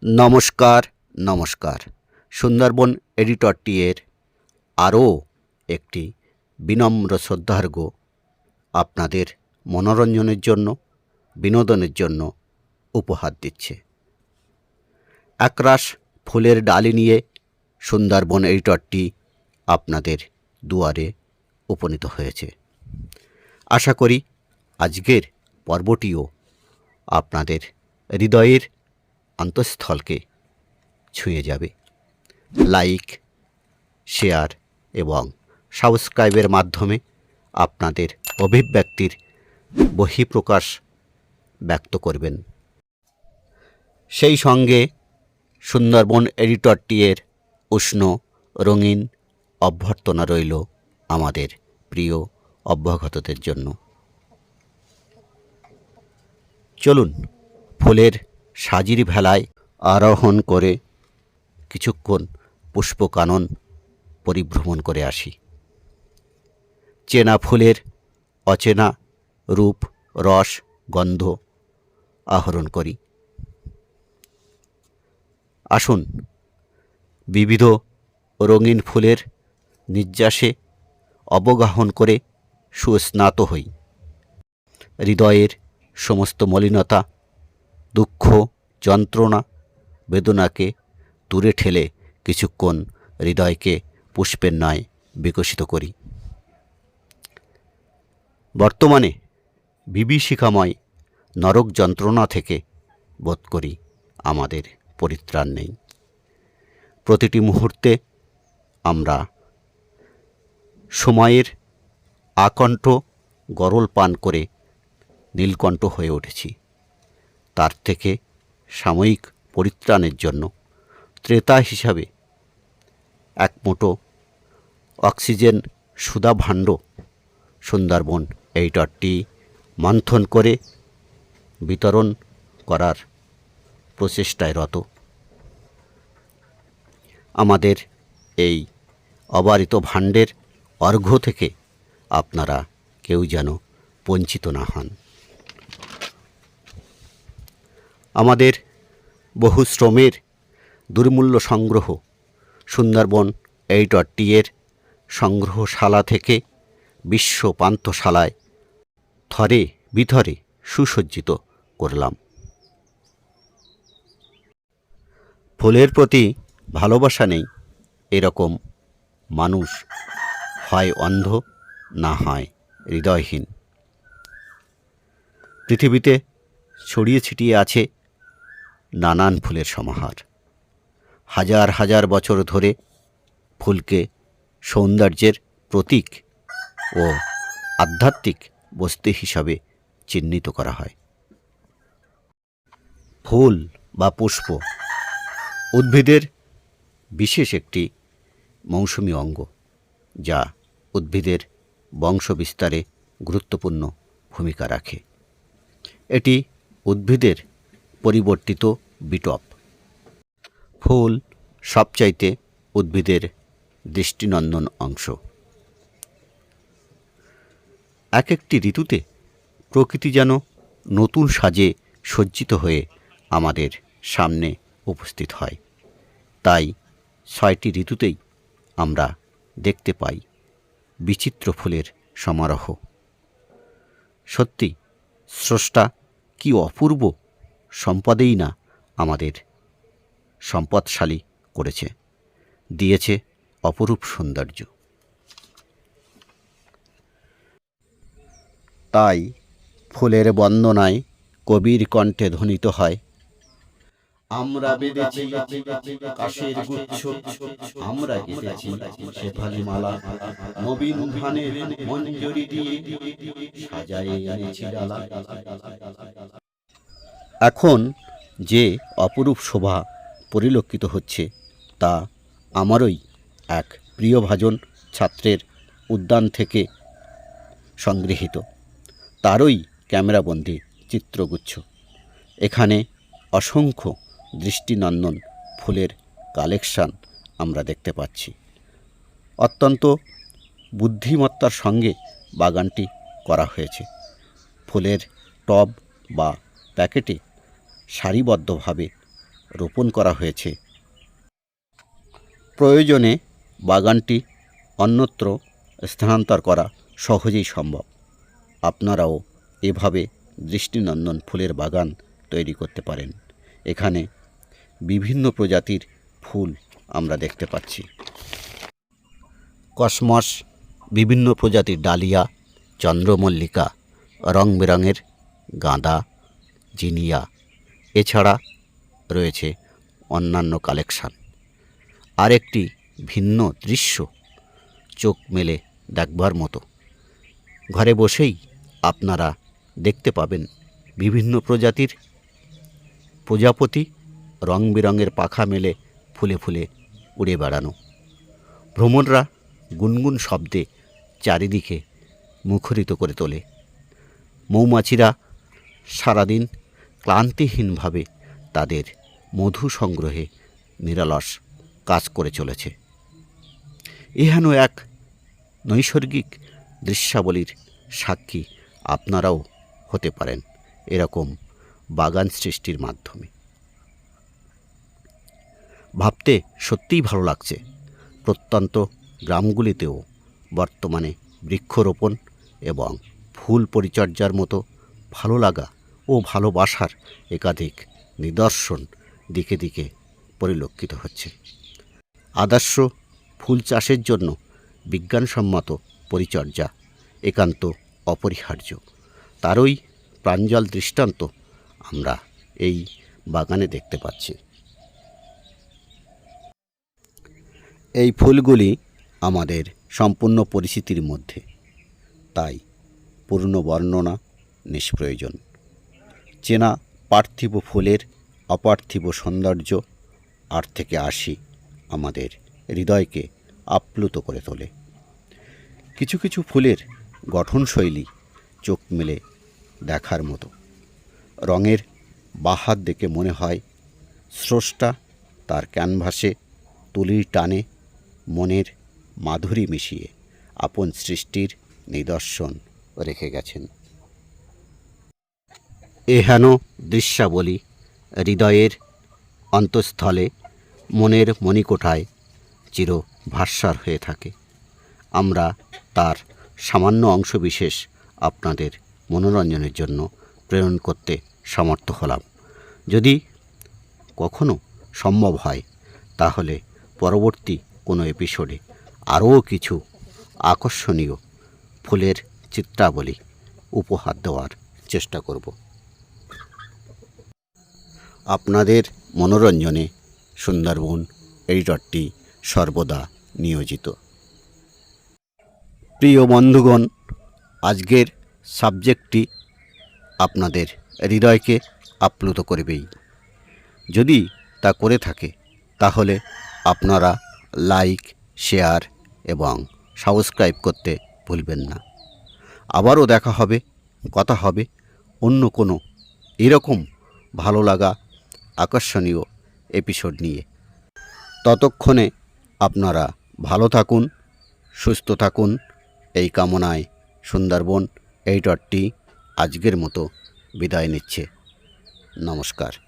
নমস্কার নমস্কার। সুন্দরবন এডিটরটি এর আরও একটি বিনম্র শ্রদ্ধার্ঘ আপনাদের মনোরঞ্জনের জন্য, বিনোদনের জন্য উপহার দিচ্ছে। একরাশ ফুলের ডালি নিয়ে সুন্দরবন এডিটরটি আপনাদের দুয়ারে উপনীত হয়েছে। আশা করি আজকের পর্বটিও আপনাদের হৃদয়ের অন্তঃস্থলকে ছুঁয়ে যাবে। লাইক, শেয়ার এবং সাবস্ক্রাইবের মাধ্যমে আপনাদের অভিব্যক্তির বহিঃপ্রকাশ ব্যক্ত করবেন। সেই সঙ্গে সুন্দরবন এডিটরটি এর উষ্ণ রঙিন অভ্যর্থনা রইল আমাদের প্রিয় অভ্যাগতদের জন্য। চলুন ফুলের সাজির ভেলায় আরোহণ করে কিছুক্ষণ পুষ্পকানন পরিভ্রমণ করে আসি। চেনা ফুলের অচেনা রূপ, রস, গন্ধ আহরণ করি। আসুন বিবিধ রঙিন ফুলের নির্যাসে অবগাহন করে সুস্নাত হই। হৃদয়ের সমস্ত মলিনতা, দুঃখ, যন্ত্রণা, বেদনাকে দূরে ঠেলে কিছুক্ষণ হৃদয়কে পুষ্পের ন্যায় বিকশিত করি। বর্তমানে বিভীষিকাময় নরক যন্ত্রণা থেকে বোধ করি আমাদের পরিত্রাণ নেই। প্রতিটি মুহূর্তে আমরা সময়ের আকণ্ঠ গরল পান করে নীলকণ্ঠ হয়ে উঠেছি। তার থেকে সাময়িক পরিত্রাণের জন্য ত্রেতা হিসাবে এক মুঠো অক্সিজেন সুধাভাণ্ড সুন্দরবন এডিটরটি মন্থন করে বিতরণ করার প্রচেষ্টায় রত। আমাদের এই অবারিত ভাণ্ডের অর্ঘ্য থেকে আপনারা কেউ যেন বঞ্চিত না হন। আমাদের বহু শ্রমের দুর্মূল্য সংগ্রহ সুন্দরবন এডিটরটি এর সংগ্রহশালা থেকে বিশ্ব পান্থশালায় থরে বিথরে সুসজ্জিত করলাম। ফুলের প্রতি ভালোবাসা নেই এরকম মানুষ হয় অন্ধ, না হয় হৃদয়হীন। পৃথিবীতে ছড়িয়ে ছিটিয়ে আছে নানান ফুলের সমাহার। হাজার হাজার বছর ধরে ফুলকে সৌন্দর্যের প্রতীক ও আধ্যাত্মিক বস্তু হিসাবে চিহ্নিত করা হয়। ফুল বা পুষ্প উদ্ভিদের বিশেষ একটি মৌসুমী অঙ্গ, যা উদ্ভিদের বংশবিস্তারে গুরুত্বপূর্ণ ভূমিকা রাখে। এটি উদ্ভিদের পরিবর্তিত বিটপ। ফুল সবচাইতে উদ্ভিদের দৃষ্টিনন্দন অংশ। এক একটি ঋতুতে প্রকৃতি যেন নতুন সাজে সজ্জিত হয়ে আমাদের সামনে উপস্থিত হয়। তাই 6টি ঋতুতেই আমরা দেখতে পাই বিচিত্র ফুলের সমারোহ। সত্যি স্রষ্টা কি অপূর্ব সম্পদেই না আমাদের সম্পদশালী করেছে, দিয়েছে অপরূপ সৌন্দর্য। তাই ফুলের বন্দনায় কবির কণ্ঠে ধ্বনিত হয়, আমরা বেঁধেছি কাশের গুচ্ছ, আমরা গেঁথেছি শেফালি মালা, নবীন ধানের মঞ্জরি দিয়ে সাজায়ে এনেছি ডালা। এখন যে অপরূপ শোভা পরিলক্ষিত হচ্ছে তা আমারই এক প্রিয়ভাজন ছাত্রের উদ্যান থেকে সংগৃহীত, তারই ক্যামেরাবন্দি চিত্রগুচ্ছ। এখানে অসংখ্য দৃষ্টিনন্দন ফুলের কালেকশন আমরা দেখতে পাচ্ছি। অত্যন্ত বুদ্ধিমত্তার সঙ্গে বাগানটি করা হয়েছে। ফুলের টব বা প্যাকেটে সারিবদ্ধভাবে রোপণ করা হয়েছে। প্রয়োজনে বাগানটি অন্যত্র স্থানান্তর করা সহজেই সম্ভব। আপনারাও এভাবে দৃষ্টিনন্দন ফুলের বাগান তৈরি করতে পারেন। এখানে বিভিন্ন প্রজাতির ফুল আমরা দেখতে পাচ্ছি। কসমস, বিভিন্ন প্রজাতির ডালিয়া, চন্দ্রমল্লিকা, রং বেরঙের গাঁদা, জিনিয়া, এছাড়া রয়েছে অন্যান্য কালেকশান। আরেকটি ভিন্ন দৃশ্য, চোখ মেলে দেখবার মতো। ঘরে বসেই আপনারা দেখতে পাবেন বিভিন্ন প্রজাতির প্রজাপতি রং বেরঙের পাখা মেলে ফুলে ফুলে উড়ে বেড়ানো। ভ্রমণরা গুনগুন শব্দে চারিদিকে মুখরিত করে তোলে। মৌমাছিরা সারাদিন ক্লান্তিহীনভাবে তাদের মধু সংগ্রহে নিরলস কাজ করে চলেছে। এহেন এক নৈসর্গিক দৃশ্যাবলীর সাক্ষী আপনারাও হতে পারেন এরকম বাগান সৃষ্টির মাধ্যমে। ভাবতে সত্যিই ভালো লাগছে, প্রত্যন্ত গ্রামগুলিতেও বর্তমানে বৃক্ষরোপণ এবং ফুল পরিচর্যার মতো ভালো লাগা ও ভালোবাসার একাধিক নিদর্শন দিকে দিকে পরিলক্ষিত হচ্ছে। আদর্শ ফুল চাষের জন্য বিজ্ঞানসম্মত পরিচর্যা একান্ত অপরিহার্য। তারই প্রাঞ্জল দৃষ্টান্ত আমরা এই বাগানে দেখতে পাচ্ছি। এই ফুলগুলি আমাদের সম্পূর্ণ পরিচিতির মধ্যে, তাই পূর্ণ বর্ণনা নিষ্প্রয়োজন। চেনা পার্থিব ফুলের অপার্থিব সৌন্দর্য 8 থেকে 80 আমাদের হৃদয়কে আপ্লুত করে তোলে। কিছু কিছু ফুলের গঠনশৈলী চোখ মেলে দেখার মতো। রঙের বাহার দেখে মনে হয় স্রষ্টা তার ক্যানভাসে তুলির টানে মনের মাধুরী মিশিয়ে আপন সৃষ্টির নিদর্শন রেখে গেছেন। এহেন দৃশ্যাবলী হৃদয়ের অন্তঃস্থলে, মনের মণিকোঠায় চির ভাস্বর হয়ে থাকে। আমরা তার সামান্য অংশবিশেষ আপনাদের মনোরঞ্জনের জন্য প্রেরণ করতে সমর্থ হলাম। যদি কখনো সম্ভব হয় তাহলে পরবর্তী কোনো এপিসোডে আরও কিছু আকর্ষণীয় ফুলের চিত্রাবলী উপহার দেওয়ার চেষ্টা করব। আপনাদের মনোরঞ্জনে সুন্দরবন এডিটরটি সর্বদা নিয়োজিত। প্রিয় বন্ধুগণ, আজকের সাবজেক্টটি আপনাদের হৃদয়কে আপ্লুত করবেই। যদি তা করে থাকে তাহলে আপনারা লাইক, শেয়ার এবং সাবস্ক্রাইব করতে ভুলবেন না। আবারও দেখা হবে, কথা হবে অন্য কোনো এরকম ভালো লাগা আকর্ষণীয় এপিসোড নিয়ে। ততক্ষণে আপনারা ভালো থাকুন, সুস্থ থাকুন, এই কামনায় সুন্দরবন এডিটরটি আজকের মতো বিদায় নিচ্ছে। নমস্কার।